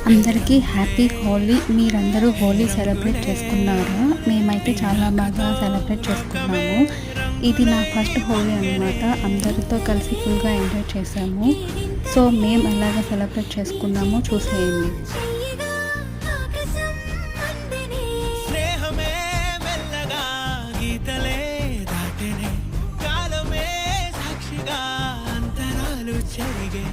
అందరికీ హ్యాపీ హోలీ. మీరందరూ హోలీ సెలబ్రేట్ చేసుకున్నారా? మేమైతే చాలా బాగా సెలబ్రేట్ చేసుకున్నాము. ఇది నా ఫస్ట్ హోలీ అనమాట. అందరితో కలిసి ఫుల్గా ఎంజాయ్ చేసాము. సో మేము ఎలాగ సెలబ్రేట్ చేసుకున్నామో చూసేయండి. సాక్షిగా అంతరాలు చెరిగే